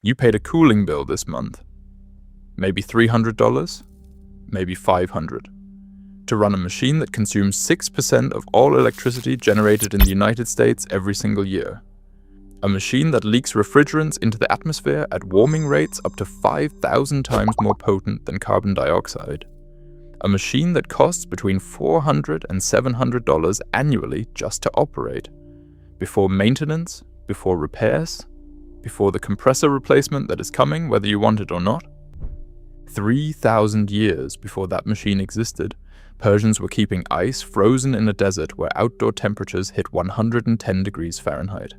You paid a cooling bill this month. Maybe $300, maybe $500, to run a machine that consumes 6% of all electricity generated in the United States every single year. A machine that leaks refrigerants into the atmosphere at warming rates up to 5,000 times more potent than carbon dioxide. A machine that costs between $400 and $700 annually just to operate, before maintenance, before repairs, before the compressor replacement that is coming whether you want it or not. 3,000 years before that machine existed, Persians were keeping ice frozen in a desert where outdoor temperatures hit 110 degrees Fahrenheit,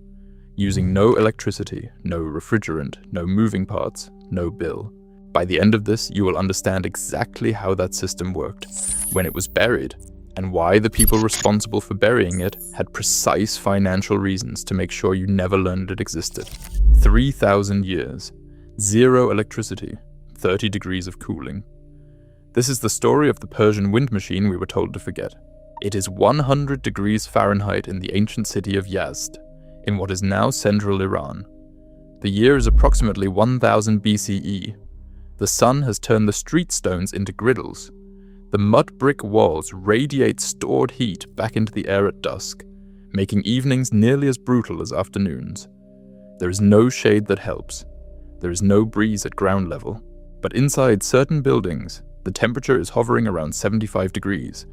using no electricity, no refrigerant, no moving parts, no bill. By the end of this, you will understand exactly how that system worked, when it was buried, and why the people responsible for burying it had precise financial reasons to make sure you never learned it existed. 3,000 years, zero electricity, 30 degrees of cooling. This is the story of the Persian wind machine we were told to forget. It is 100 degrees Fahrenheit in the ancient city of Yazd, in what is now central Iran. The year is approximately 1000 BCE. The sun has turned the street stones into griddles. The mud brick walls radiate stored heat back into the air at dusk, making evenings nearly as brutal as afternoons. There is no shade that helps. There is no breeze at ground level. But inside certain buildings, the temperature is hovering around 75 degrees.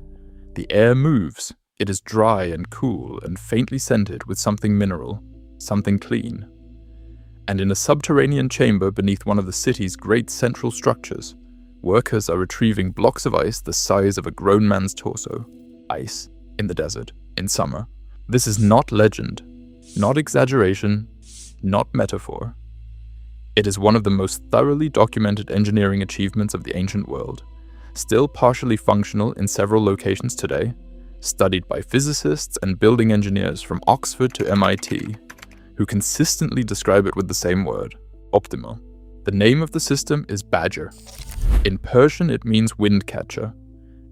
The air moves. It is dry and cool and faintly scented with something mineral, something clean. And in a subterranean chamber beneath one of the city's great central structures, workers are retrieving blocks of ice the size of a grown man's torso. Ice in the desert, in summer. This is not legend, not exaggeration, not metaphor. It is one of the most thoroughly documented engineering achievements of the ancient world, still partially functional in several locations today, studied by physicists and building engineers from Oxford to MIT, who consistently describe it with the same word, optimal. The name of the system is badgir. In Persian it means windcatcher,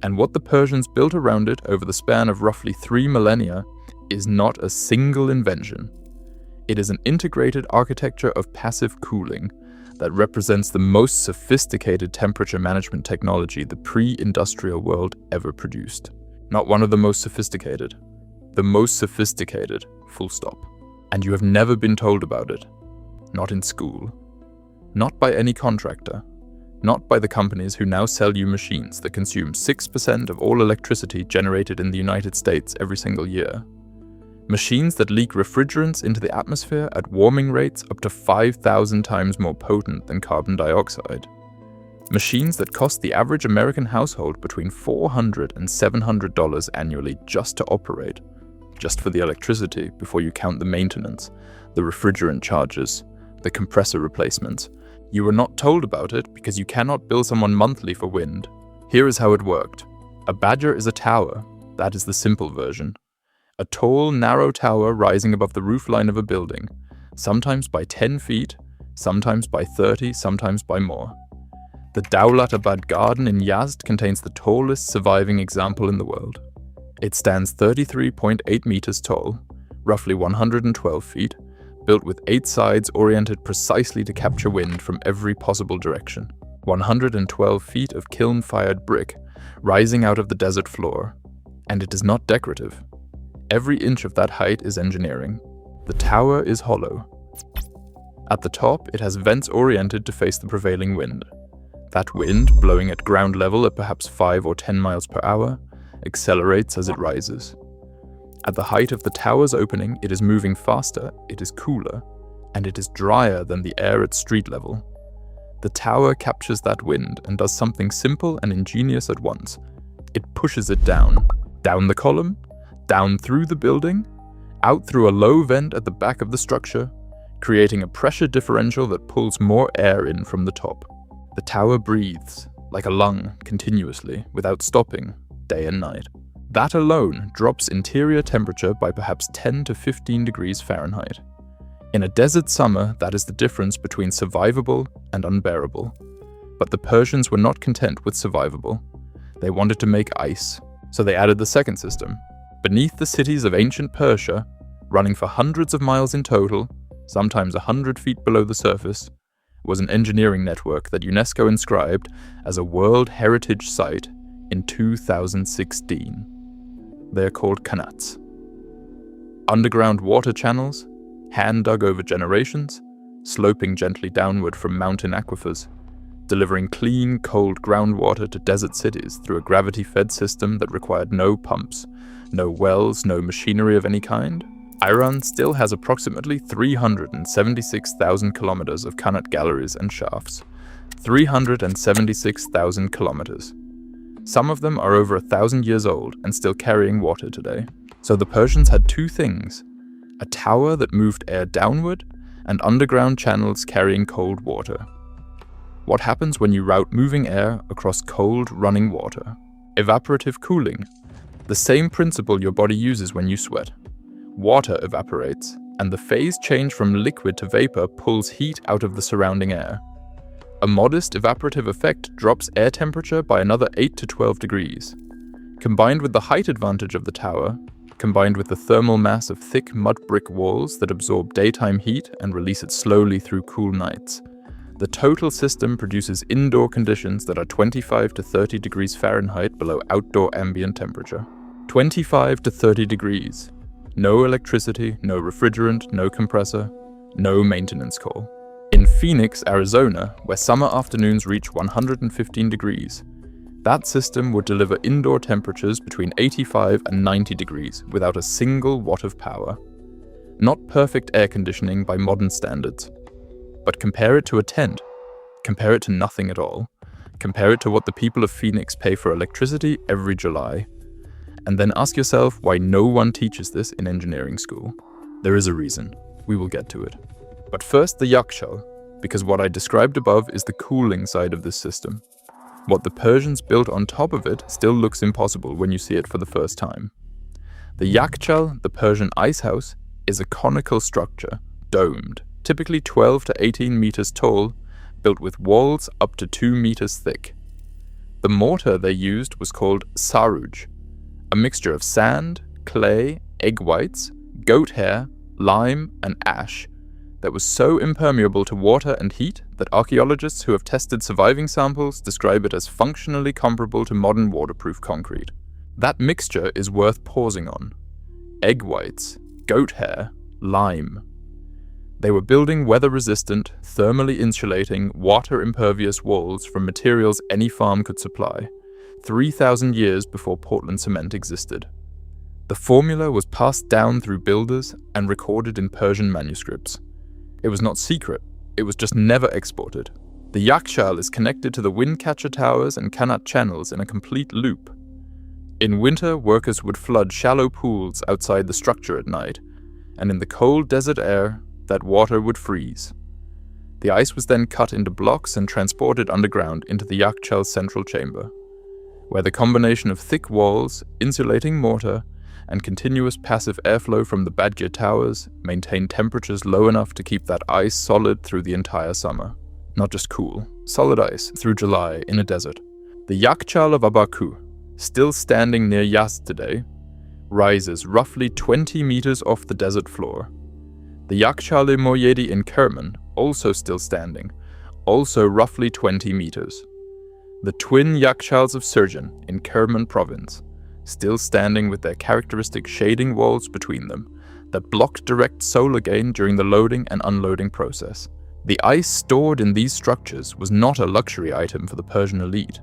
and what the Persians built around it over the span of roughly 3 millennia is not a single invention. It is an integrated architecture of passive cooling that represents the most sophisticated temperature management technology the pre-industrial world ever produced. Not one of the most sophisticated. The most sophisticated, full stop. And you have never been told about it. Not in school. Not by any contractor. Not by the companies who now sell you machines that consume 6% of all electricity generated in the United States every single year. Machines that leak refrigerants into the atmosphere at warming rates up to 5,000 times more potent than carbon dioxide. Machines that cost the average American household between $400 and $700 annually just to operate. Just for the electricity before you count the maintenance, the refrigerant charges, the compressor replacements. You were not told about it because you cannot bill someone monthly for wind. Here is how it worked. A badgir is a tower. That is the simple version. A tall, narrow tower rising above the roofline of a building, sometimes by 10 feet, sometimes by 30, sometimes by more. The Dawlat-abad garden in Yazd contains the tallest surviving example in the world. It stands 33.8 meters tall, roughly 112 feet, built with 8 sides oriented precisely to capture wind from every possible direction. 112 feet of kiln-fired brick rising out of the desert floor. And it is not decorative. Every inch of that height is engineering. The tower is hollow. At the top, it has vents oriented to face the prevailing wind. That wind, blowing at ground level at perhaps 5 or 10 miles per hour, accelerates as it rises. At the height of the tower's opening, it is moving faster, it is cooler, and it is drier than the air at street level. The tower captures that wind and does something simple and ingenious at once. It pushes it down the column, down through the building, out through a low vent at the back of the structure, creating a pressure differential that pulls more air in from the top. The tower breathes, like a lung, continuously, without stopping, day and night. That alone drops interior temperature by perhaps 10 to 15 degrees Fahrenheit. In a desert summer, that is the difference between survivable and unbearable. But the Persians were not content with survivable. They wanted to make ice, so they added the second system. Beneath the cities of ancient Persia, running for hundreds of miles in total, sometimes 100 feet below the surface, was an engineering network that UNESCO inscribed as a World Heritage Site in 2016. They are called Qanats. Underground water channels, hand-dug over generations, sloping gently downward from mountain aquifers, delivering clean, cold groundwater to desert cities through a gravity-fed system that required no pumps, no wells, no machinery of any kind. Iran still has approximately 376,000 kilometers of qanat galleries and shafts. 376,000 kilometers. Some of them are over 1,000 years old and still carrying water today. So the Persians had two things: a tower that moved air downward and underground channels carrying cold water. What happens when you route moving air across cold, running water? Evaporative cooling. The same principle your body uses when you sweat. Water evaporates, and the phase change from liquid to vapor pulls heat out of the surrounding air. A modest evaporative effect drops air temperature by another 8 to 12 degrees. Combined with the height advantage of the tower, combined with the thermal mass of thick mud brick walls that absorb daytime heat and release it slowly through cool nights, the total system produces indoor conditions that are 25 to 30 degrees Fahrenheit below outdoor ambient temperature. 25 to 30 degrees. No electricity, no refrigerant, no compressor, no maintenance call. In Phoenix, Arizona, where summer afternoons reach 115 degrees, that system would deliver indoor temperatures between 85 and 90 degrees without a single watt of power. Not perfect air conditioning by modern standards. But compare it to a tent. Compare it to nothing at all. Compare it to what the people of Phoenix pay for electricity every July. And then ask yourself why no one teaches this in engineering school. There is a reason. We will get to it. But first, the Yakchal, because what I described above is the cooling side of this system. What the Persians built on top of it still looks impossible when you see it for the first time. The Yakchal, the Persian ice house, is a conical structure, domed, typically 12 to 18 meters tall, built with walls up to 2 meters thick. The mortar they used was called saruj, a mixture of sand, clay, egg whites, goat hair, lime, and ash that was so impermeable to water and heat that archaeologists who have tested surviving samples describe it as functionally comparable to modern waterproof concrete. That mixture is worth pausing on. Egg whites, goat hair, lime. They were building weather-resistant, thermally insulating, water-impervious walls from materials any farm could supply, 3,000 years before Portland cement existed. The formula was passed down through builders and recorded in Persian manuscripts. It was not secret, it was just never exported. The Yakchal is connected to the Windcatcher towers and qanat channels in a complete loop. In winter, workers would flood shallow pools outside the structure at night, and in the cold desert air, that water would freeze. The ice was then cut into blocks and transported underground into the Yakchal's central chamber, where the combination of thick walls, insulating mortar, and continuous passive airflow from the badgir towers maintained temperatures low enough to keep that ice solid through the entire summer. Not just cool, solid ice through July in a desert. The Yakchal of Abaku, still standing near Yazd today, rises roughly 20 meters off the desert floor. The Yakchal Moyedi in Kerman, also still standing, also roughly 20 meters. The twin Yakchals of Surjan in Kerman province, still standing with their characteristic shading walls between them that blocked direct solar gain during the loading and unloading process. The ice stored in these structures was not a luxury item for the Persian elite.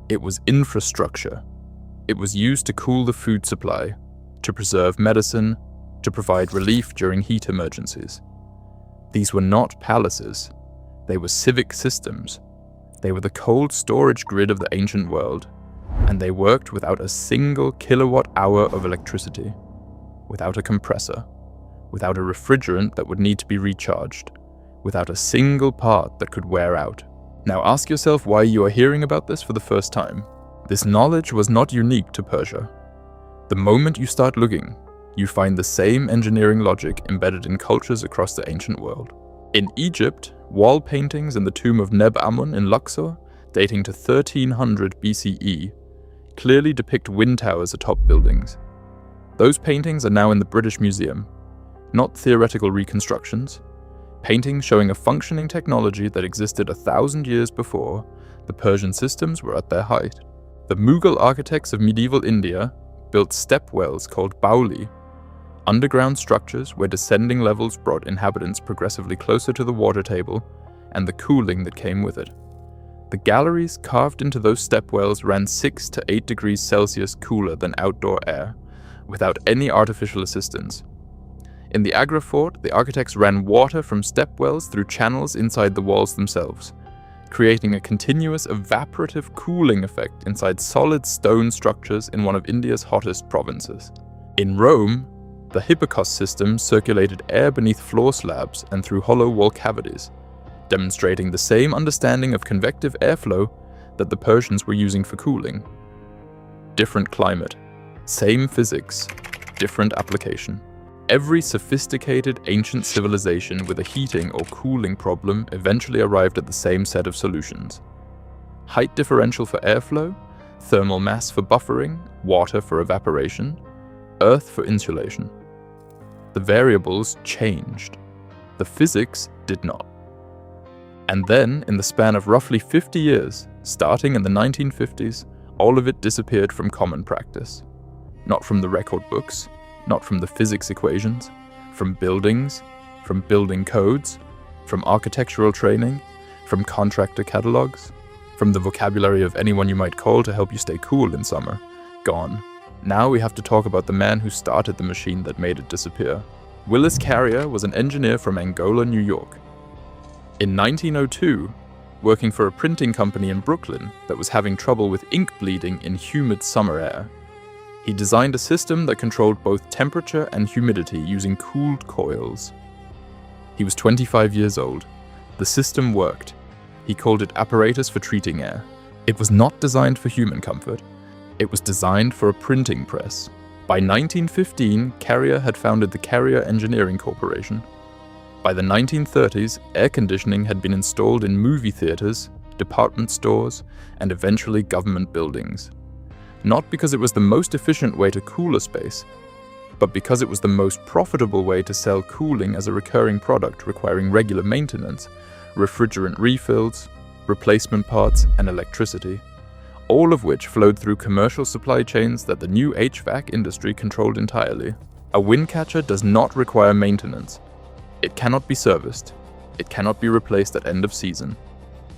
It was infrastructure. It was used to cool the food supply, to preserve medicine, to provide relief during heat emergencies. These were not palaces. They were civic systems. They were the cold storage grid of the ancient world, and they worked without a single kilowatt-hour of electricity, without a compressor, without a refrigerant that would need to be recharged, without a single part that could wear out. Now ask yourself why you are hearing about this for the first time. This knowledge was not unique to Persia. The moment you start looking, you find the same engineering logic embedded in cultures across the ancient world. In Egypt, wall paintings in the tomb of Neb Amun in Luxor, dating to 1300 BCE, clearly depict wind towers atop buildings. Those paintings are now in the British Museum. Not theoretical reconstructions, Paintings showing a functioning technology that existed 1,000 years before, the Persian systems were at their height. The Mughal architects of medieval India built step wells called bauli, underground structures where descending levels brought inhabitants progressively closer to the water table and the cooling that came with it. The galleries carved into those step wells ran 6 to 8 degrees Celsius cooler than outdoor air, without any artificial assistance. In the Agra fort, the architects ran water from step wells through channels inside the walls themselves, creating a continuous evaporative cooling effect inside solid stone structures in one of India's hottest provinces. In Rome, the Hippocos system circulated air beneath floor slabs and through hollow wall cavities, demonstrating the same understanding of convective airflow that the Persians were using for cooling. Different climate, same physics, different application. Every sophisticated ancient civilization with a heating or cooling problem eventually arrived at the same set of solutions. Height differential for airflow, thermal mass for buffering, water for evaporation, earth for insulation. The variables changed. The physics did not. And then, in the span of roughly 50 years, starting in the 1950s, all of it disappeared from common practice. Not from the record books, not from the physics equations, from buildings, from building codes, from architectural training, from contractor catalogs, from the vocabulary of anyone you might call to help you stay cool in summer. Gone. Now we have to talk about the man who started the machine that made it disappear. Willis Carrier was an engineer from Angola, New York. In 1902, working for a printing company in Brooklyn that was having trouble with ink bleeding in humid summer air, he designed a system that controlled both temperature and humidity using cooled coils. He was 25 years old. The system worked. He called it apparatus for treating air. It was not designed for human comfort. It was designed for a printing press. By 1915, Carrier had founded the Carrier Engineering Corporation. By the 1930s, air conditioning had been installed in movie theaters, department stores, and eventually government buildings. Not because it was the most efficient way to cool a space, but because it was the most profitable way to sell cooling as a recurring product requiring regular maintenance, refrigerant refills, replacement parts, and electricity, all of which flowed through commercial supply chains that the new HVAC industry controlled entirely. A Windcatcher does not require maintenance. It cannot be serviced. It cannot be replaced at end of season.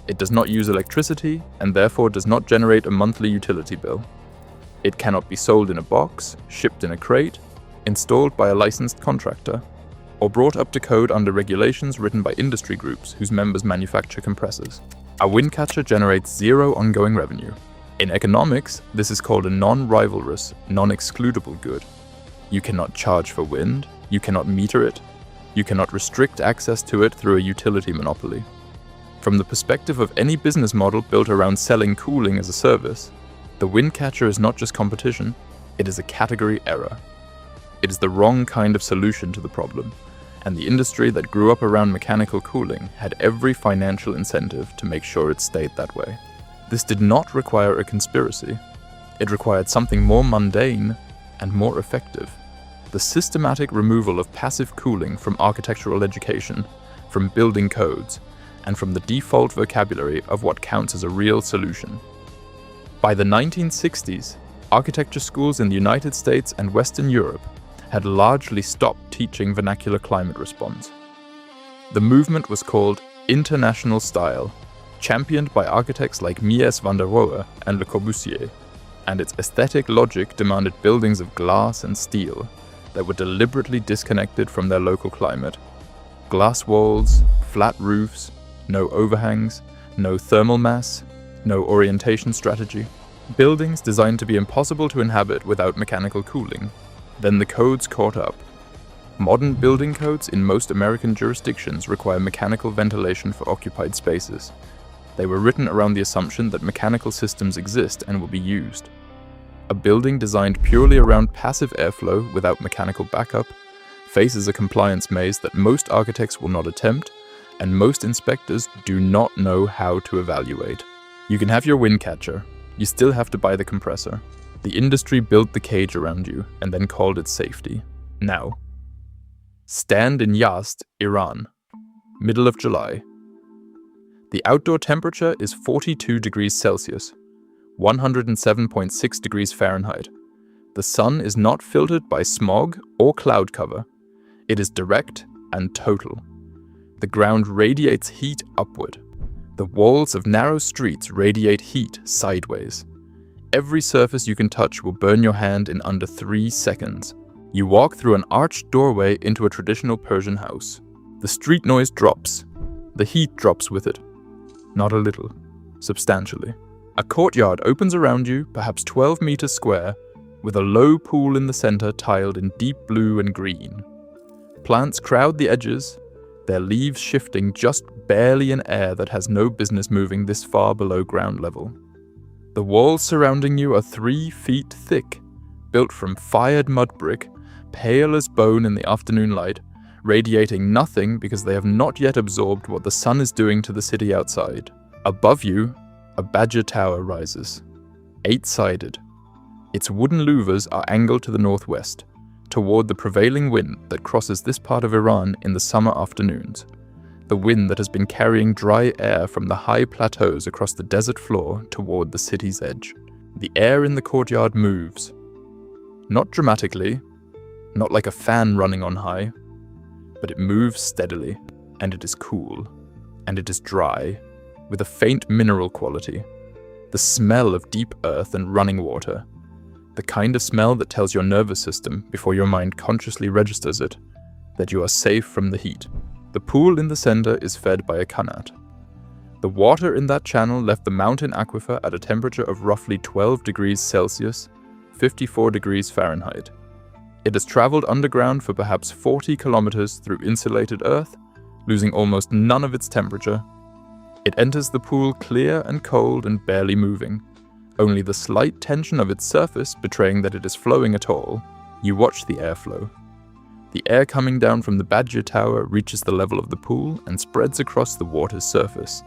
It does not use electricity and therefore does not generate a monthly utility bill. It cannot be sold in a box, shipped in a crate, installed by a licensed contractor, or brought up to code under regulations written by industry groups whose members manufacture compressors. A Windcatcher generates zero ongoing revenue. In economics, this is called a non-rivalrous, non-excludable good. You cannot charge for wind, you cannot meter it, you cannot restrict access to it through a utility monopoly. From the perspective of any business model built around selling cooling as a service, the Windcatcher is not just competition, it is a category error. It is the wrong kind of solution to the problem, and the industry that grew up around mechanical cooling had every financial incentive to make sure it stayed that way. This did not require a conspiracy. It required something more mundane and more effective. The systematic removal of passive cooling from architectural education, from building codes, and from the default vocabulary of what counts as a real solution. By the 1960s, architecture schools in the United States and Western Europe had largely stopped teaching vernacular climate response. The movement was called International Style, championed by architects like Mies van der Rohe and Le Corbusier, and its aesthetic logic demanded buildings of glass and steel that were deliberately disconnected from their local climate. Glass walls, flat roofs, no overhangs, no thermal mass, no orientation strategy. Buildings designed to be impossible to inhabit without mechanical cooling. Then the codes caught up. Modern building codes in most American jurisdictions require mechanical ventilation for occupied spaces. They were written around the assumption that mechanical systems exist and will be used. A building designed purely around passive airflow without mechanical backup faces a compliance maze that most architects will not attempt, and most inspectors do not know how to evaluate. You can have your Windcatcher, you still have to buy the compressor. The industry built the cage around you and then called it safety. Now, stand in Yazd, Iran. middle of July. The outdoor temperature is 42 degrees Celsius, 107.6 degrees Fahrenheit. The sun is not filtered by smog or cloud cover. It is direct and total. The ground radiates heat upward. The walls of narrow streets radiate heat sideways. Every surface you can touch will burn your hand in under 3 seconds. You walk through an arched doorway into a traditional Persian house. The street noise drops. The heat drops with it. Not a little, substantially. A courtyard opens around you, perhaps 12 meters square, with a low pool in the center tiled in deep blue and green. Plants crowd the edges, their leaves shifting just barely in air that has no business moving this far below ground level. The walls surrounding you are 3 feet thick, built from fired mud brick, pale as bone in the afternoon light, radiating nothing because they have not yet absorbed what the sun is doing to the city outside. Above you, a badgir tower rises, 8-sided. Its wooden louvers are angled to the northwest, toward the prevailing wind that crosses this part of Iran in the summer afternoons, the wind that has been carrying dry air from the high plateaus across the desert floor toward the city's edge. The air in the courtyard moves. Not dramatically, not like a fan running on high, but it moves steadily, and it is cool, and it is dry, with a faint mineral quality, the smell of deep earth and running water, the kind of smell that tells your nervous system, before your mind consciously registers it, that you are safe from the heat. The pool in the center is fed by a qanat. The water in that channel left the mountain aquifer at a temperature of roughly 12 degrees Celsius, 54 degrees Fahrenheit. It has traveled underground for perhaps 40 kilometers through insulated earth, losing almost none of its temperature. It enters the pool clear and cold and barely moving, only the slight tension of its surface betraying that it is flowing at all. You watch the airflow. The air coming down from the badgir tower reaches the level of the pool and spreads across the water's surface.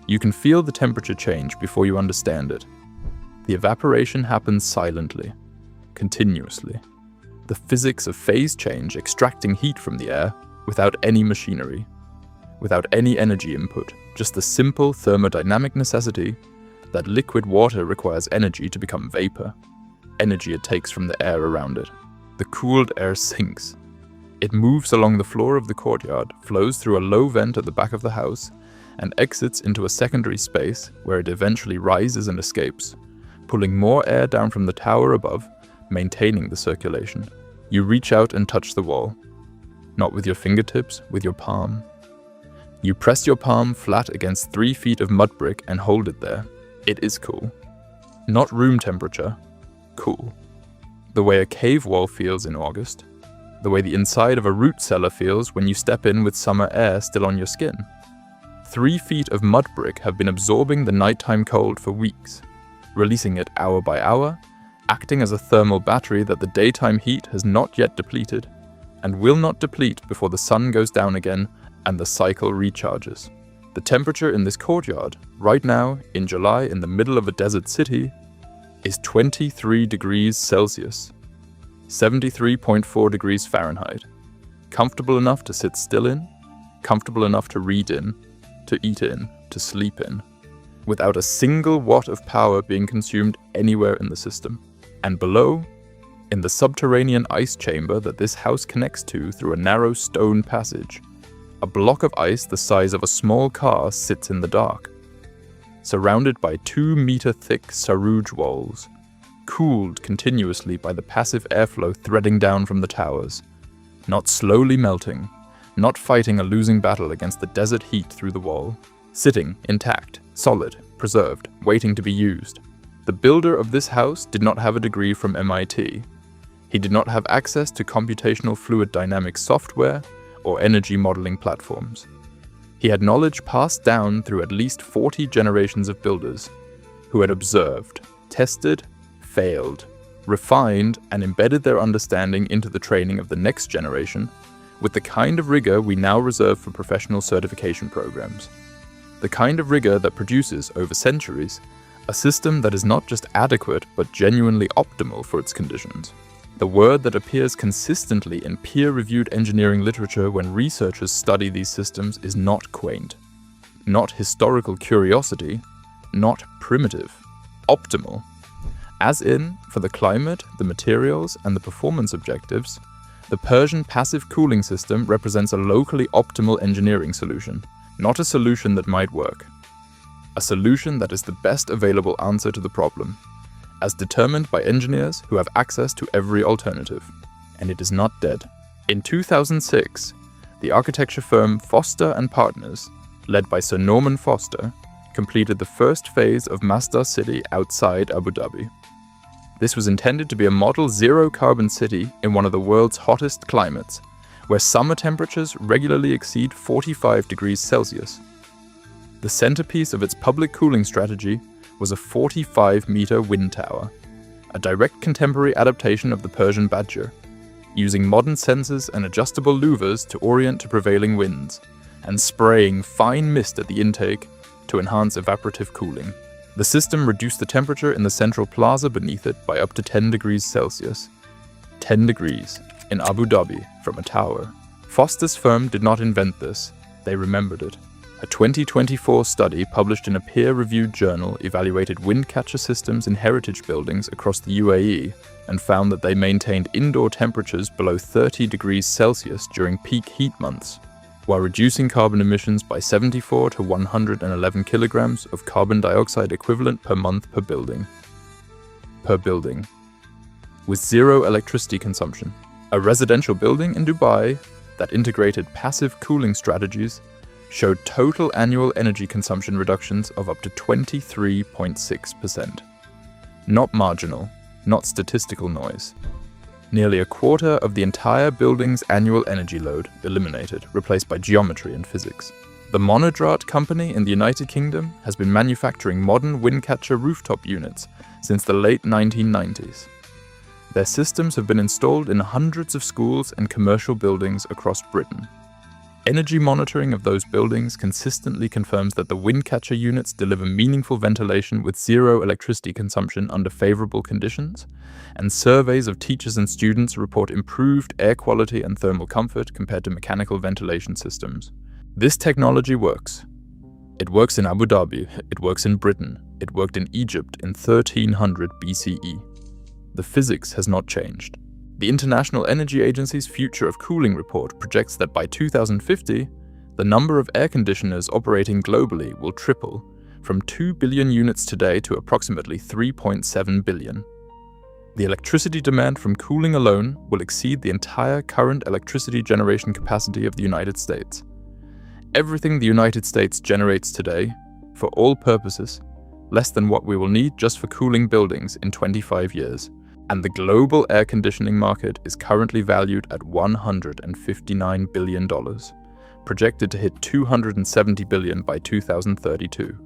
You can feel the temperature change before you understand it. The evaporation happens silently, continuously. The physics of phase change extracting heat from the air without any machinery, without any energy input, just the simple thermodynamic necessity that liquid water requires energy to become vapor, energy it takes from the air around it. The cooled air sinks. It moves along the floor of the courtyard, flows through a low vent at the back of the house, and exits into a secondary space where it eventually rises and escapes, pulling more air down from the tower above, maintaining the circulation. You reach out and touch the wall. Not with your fingertips, with your palm. You press your palm flat against 3 feet of mud brick and hold it there. It is cool. Not room temperature, cool. The way a cave wall feels in August. The way the inside of a root cellar feels when you step in with summer air still on your skin. 3 feet of mud brick have been absorbing the nighttime cold for weeks, releasing it hour by hour, acting as a thermal battery that the daytime heat has not yet depleted, and will not deplete before the sun goes down again and the cycle recharges. The temperature in this courtyard, right now, in July in the middle of a desert city, is 23 degrees Celsius, 73.4 degrees Fahrenheit. Comfortable enough to sit still in, comfortable enough to read in, to eat in, to sleep in, without a single watt of power being consumed anywhere in the system. And below, in the subterranean ice chamber that this house connects to through a narrow stone passage, a block of ice the size of a small car sits in the dark, surrounded by 2-meter-thick saruj walls, cooled continuously by the passive airflow threading down from the towers, not slowly melting, not fighting a losing battle against the desert heat through the wall, sitting intact, solid, preserved, waiting to be used. The builder of this house did not have a degree from MIT. He did not have access to computational fluid dynamics software or energy modeling platforms. He had knowledge passed down through at least 40 generations of builders who had observed, tested, failed, refined, and embedded their understanding into the training of the next generation with the kind of rigor we now reserve for professional certification programs. The kind of rigor that produces, over centuries, a system that is not just adequate but genuinely optimal for its conditions. The word that appears consistently in peer-reviewed engineering literature when researchers study these systems is not quaint, not historical curiosity, not primitive, optimal. As in, for the climate, the materials, and the performance objectives, the Persian passive cooling system represents a locally optimal engineering solution, not a solution that might work. A solution that is the best available answer to the problem, as determined by engineers who have access to every alternative. And it is not dead. In 2006, the architecture firm Foster & Partners, led by Sir Norman Foster, completed the first phase of Masdar City outside Abu Dhabi. This was intended to be a model zero-carbon city in one of the world's hottest climates, where summer temperatures regularly exceed 45 degrees Celsius. The centerpiece of its public cooling strategy was a 45-meter wind tower, a direct contemporary adaptation of the Persian badgir, using modern sensors and adjustable louvers to orient to prevailing winds, and spraying fine mist at the intake to enhance evaporative cooling. The system reduced the temperature in the central plaza beneath it by up to 10 degrees Celsius. 10 degrees in Abu Dhabi from a tower. Foster's firm did not invent this, they remembered it. A 2024 study published in a peer-reviewed journal evaluated Windcatcher systems in heritage buildings across the UAE and found that they maintained indoor temperatures below 30 degrees Celsius during peak heat months, while reducing carbon emissions by 74 to 111 kilograms of carbon dioxide equivalent per month per building. With zero electricity consumption. A residential building in Dubai that integrated passive cooling strategies showed total annual energy consumption reductions of up to 23.6%. Not marginal, not statistical noise. Nearly a quarter of the entire building's annual energy load eliminated, replaced by geometry and physics. The Monodrat company in the United Kingdom has been manufacturing modern Windcatcher rooftop units since the late 1990s. Their systems have been installed in hundreds of schools and commercial buildings across Britain. Energy monitoring of those buildings consistently confirms that the Windcatcher units deliver meaningful ventilation with zero electricity consumption under favorable conditions, and surveys of teachers and students report improved air quality and thermal comfort compared to mechanical ventilation systems. This technology works. It works in Abu Dhabi, it works in Britain, it worked in Egypt in 1300 BCE. The physics has not changed. The International Energy Agency's Future of Cooling report projects that by 2050, the number of air conditioners operating globally will triple, from 2 billion units today to approximately 3.7 billion. The electricity demand from cooling alone will exceed the entire current electricity generation capacity of the United States. Everything the United States generates today, for all purposes, less than what we will need just for cooling buildings in 25 years. And the global air conditioning market is currently valued at $159 billion, projected to hit $270 billion by 2032.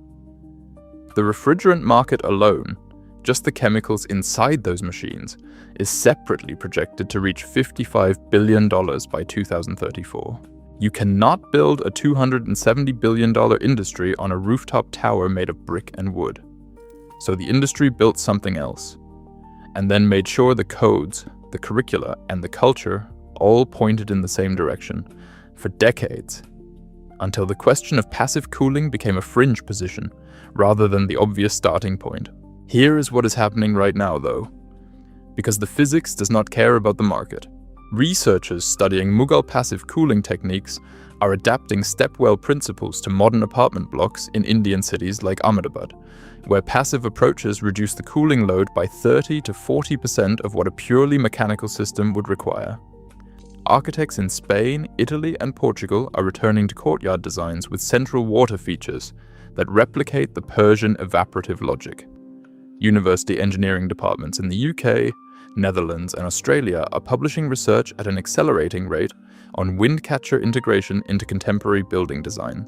The refrigerant market alone, just the chemicals inside those machines, is separately projected to reach $55 billion by 2034. You cannot build a $270 billion industry on a rooftop tower made of brick and wood. So the industry built something else, and then made sure the codes, the curricula, and the culture all pointed in the same direction for decades, until the question of passive cooling became a fringe position rather than the obvious starting point. Here is what is happening right now, though, because the physics does not care about the market. Researchers studying Mughal passive cooling techniques are adapting stepwell principles to modern apartment blocks in Indian cities like Ahmedabad, where passive approaches reduce the cooling load by 30 to 40% of what a purely mechanical system would require. Architects in Spain, Italy, and Portugal are returning to courtyard designs with central water features that replicate the Persian evaporative logic. University engineering departments in the UK, Netherlands, and Australia are publishing research at an accelerating rate on Windcatcher integration into contemporary building design.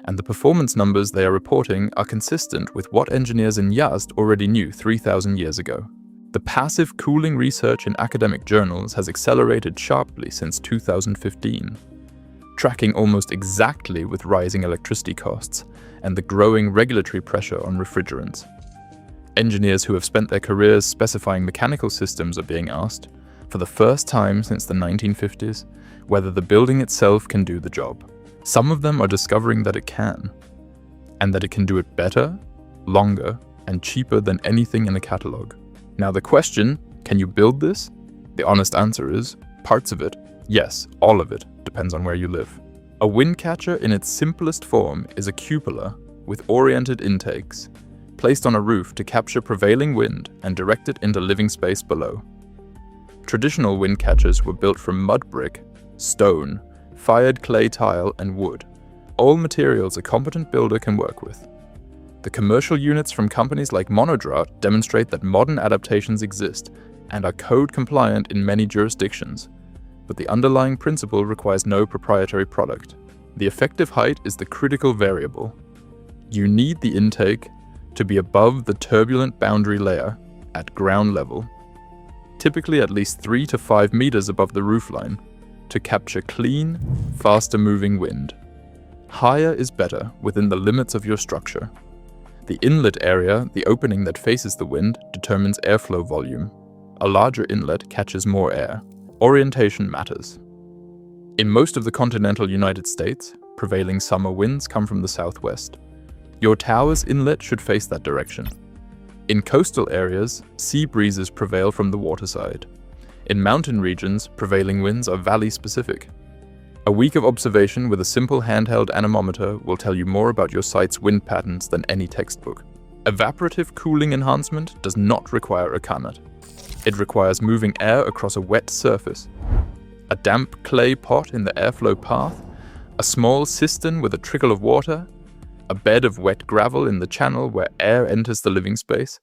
And the performance numbers they are reporting are consistent with what engineers in Yazd already knew 3,000 years ago. The passive cooling research in academic journals has accelerated sharply since 2015, tracking almost exactly with rising electricity costs and the growing regulatory pressure on refrigerants. Engineers who have spent their careers specifying mechanical systems are being asked, for the first time since the 1950s, whether the building itself can do the job. Some of them are discovering that it can, and that it can do it better, longer, and cheaper than anything in the catalog. Now the question, can you build this? The honest answer is, parts of it. Yes, all of it, depends on where you live. A windcatcher in its simplest form is a cupola with oriented intakes, placed on a roof to capture prevailing wind and direct it into living space below. Traditional windcatchers were built from mud brick, stone, fired clay tile, and wood, all materials a competent builder can work with. The commercial units from companies like Monodrat demonstrate that modern adaptations exist and are code compliant in many jurisdictions, but the underlying principle requires no proprietary product. The effective height is the critical variable. You need the intake to be above the turbulent boundary layer at ground level, typically at least 3 to 5 meters above the roofline, to capture clean, faster moving wind. Higher is better within the limits of your structure. The inlet area, the opening that faces the wind, determines airflow volume. A larger inlet catches more air. Orientation matters. In most of the continental United States, prevailing summer winds come from the southwest. Your tower's inlet should face that direction. In coastal areas, sea breezes prevail from the waterside. In mountain regions, prevailing winds are valley-specific. A week of observation with a simple handheld anemometer will tell you more about your site's wind patterns than any textbook. Evaporative cooling enhancement does not require a qanat. It requires moving air across a wet surface. A damp clay pot in the airflow path, a small cistern with a trickle of water, a bed of wet gravel in the channel where air enters the living space.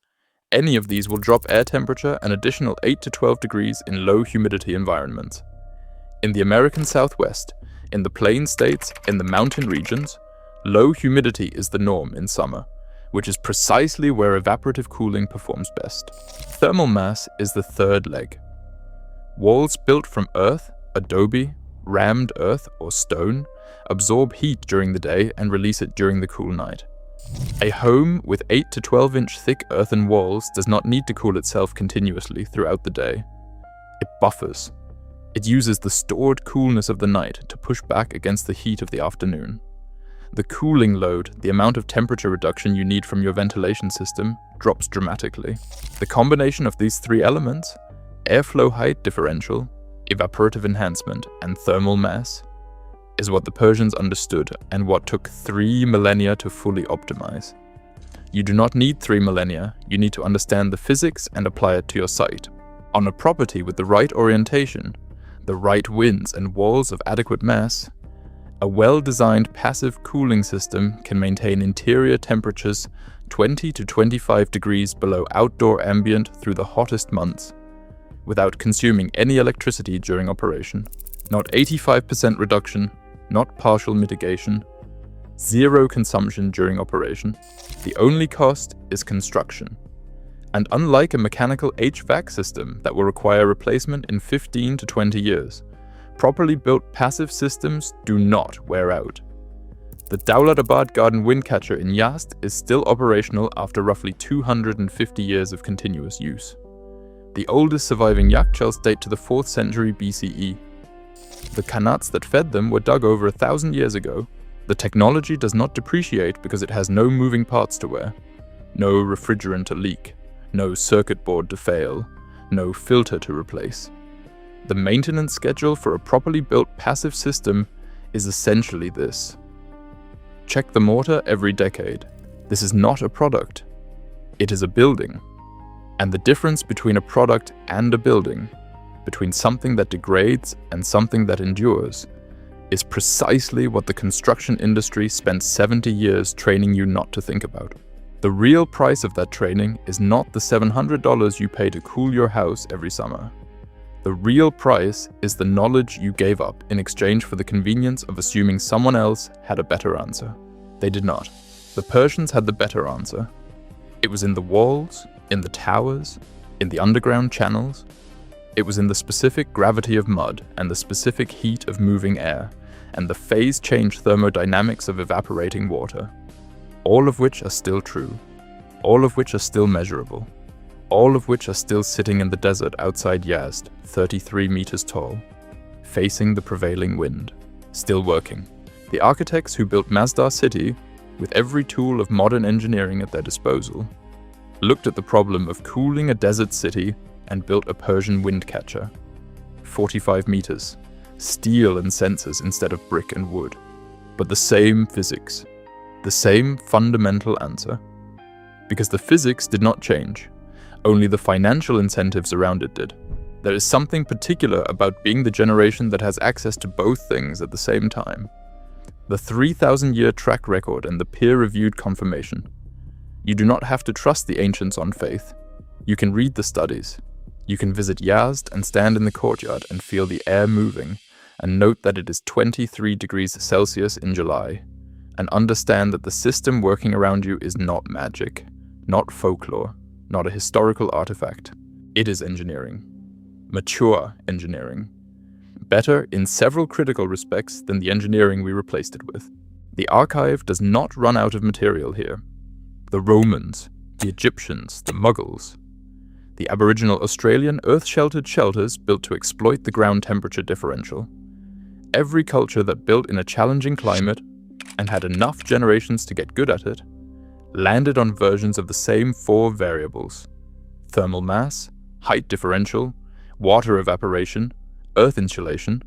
Any of these will drop air temperature an additional 8 to 12 degrees in low humidity environments. In the American Southwest, in the plain states, in the mountain regions, low humidity is the norm in summer, which is precisely where evaporative cooling performs best. Thermal mass is the third leg. Walls built from earth, adobe, rammed earth, or stone absorb heat during the day and release it during the cool night. A home with 8 to 12-inch thick earthen walls does not need to cool itself continuously throughout the day. It buffers. It uses the stored coolness of the night to push back against the heat of the afternoon. The cooling load, the amount of temperature reduction you need from your ventilation system, drops dramatically. The combination of these three elements, airflow height differential, evaporative enhancement, and thermal mass, is what the Persians understood and what took 3 millennia to fully optimize. You do not need 3 millennia, you need to understand the physics and apply it to your site. On a property with the right orientation, the right winds and walls of adequate mass, a well-designed passive cooling system can maintain interior temperatures 20 to 25 degrees below outdoor ambient through the hottest months, without consuming any electricity during operation. Not 85% reduction, not partial mitigation, 0 consumption during operation. The only cost is construction. And unlike a mechanical HVAC system that will require replacement in 15 to 20 years, properly built passive systems do not wear out. The Dowlatabad Garden Windcatcher in Yazd is still operational after roughly 250 years of continuous use. The oldest surviving Yakchals date to the 4th century BCE. The Qanats that fed them were dug over 1,000 years ago. The technology does not depreciate because it has no moving parts to wear, no refrigerant to leak, no circuit board to fail, no filter to replace. The maintenance schedule for a properly built passive system is essentially this. Check the mortar every decade. This is not a product. It is a building. And the difference between a product and a building, between something that degrades and something that endures, is precisely what the construction industry spent 70 years training you not to think about. The real price of that training is not the $700 you pay to cool your house every summer. The real price is the knowledge you gave up in exchange for the convenience of assuming someone else had a better answer. They did not. The Persians had the better answer. It was in the walls, in the towers, in the underground channels. It was in the specific gravity of mud and the specific heat of moving air, and the phase change thermodynamics of evaporating water. All of which are still true. All of which are still measurable. all of which are still sitting in the desert outside Yazd, 33 meters tall, facing the prevailing wind, still working. The architects who built Masdar city, with every tool of modern engineering at their disposal, looked at the problem of cooling a desert city and built a Persian Windcatcher. 45 meters, steel and sensors instead of brick and wood. But the same physics, the same fundamental answer. Because the physics did not change, only the financial incentives around it did. There is something particular about being the generation that has access to both things at the same time. The 3,000-year track record and the peer-reviewed confirmation. You do not have to trust the ancients on faith. You can read the studies. You can visit Yazd and stand in the courtyard and feel the air moving, and note that it is 23 degrees Celsius in July, and understand that the system working around you is not magic, not folklore, not a historical artifact. It is engineering. Mature engineering. Better in several critical respects than the engineering we replaced it with. The archive does not run out of material here. The Romans, the Egyptians, the Mughals, the Aboriginal Australian earth-sheltered shelters built to exploit the ground temperature differential. Every culture that built in a challenging climate and had enough generations to get good at it, landed on versions of the same 4 variables: thermal mass, height differential, water evaporation, earth insulation.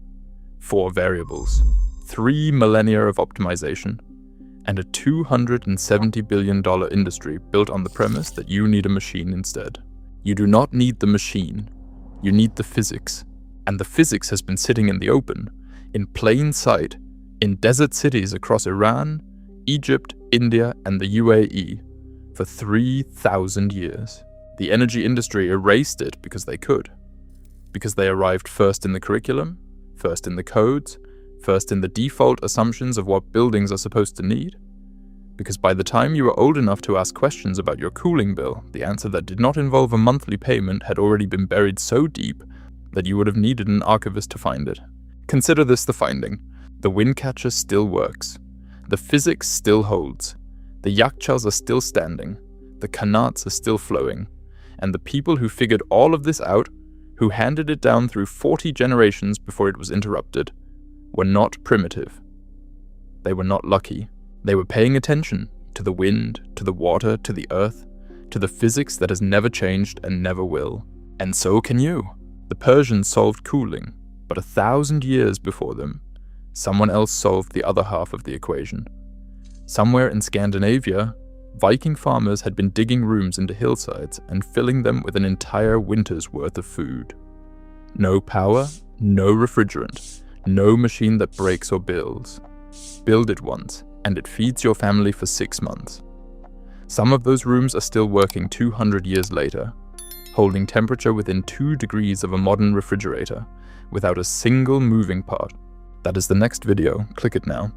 4 variables, 3 millennia of optimization, and a $270 billion industry built on the premise that you need a machine instead. You do not need the machine, you need the physics. And the physics has been sitting in the open, in plain sight, in desert cities across Iran, Egypt, India, and the UAE for 3,000 years. The energy industry erased it because they could. Because they arrived first in the curriculum, first in the codes, first in the default assumptions of what buildings are supposed to need. Because by the time you were old enough to ask questions about your cooling bill, the answer that did not involve a monthly payment had already been buried so deep that you would have needed an archivist to find it. Consider this the finding. The Windcatcher still works. The physics still holds. The Yakchals are still standing. The Qanats are still flowing. And the people who figured all of this out, who handed it down through 40 generations before it was interrupted, were not primitive. They were not lucky. They were paying attention to the wind, to the water, to the earth, to the physics that has never changed and never will. And so can you. The Persians solved cooling, but 1,000 years before them, someone else solved the other half of the equation. Somewhere in Scandinavia, Viking farmers had been digging rooms into hillsides and filling them with an entire winter's worth of food. No power, no refrigerant, no machine that breaks or builds. Build it once, and it feeds your family for 6 months. Some of those rooms are still working 200 years later, holding temperature within 2 degrees of a modern refrigerator, without a single moving part. That is the next video, click it now.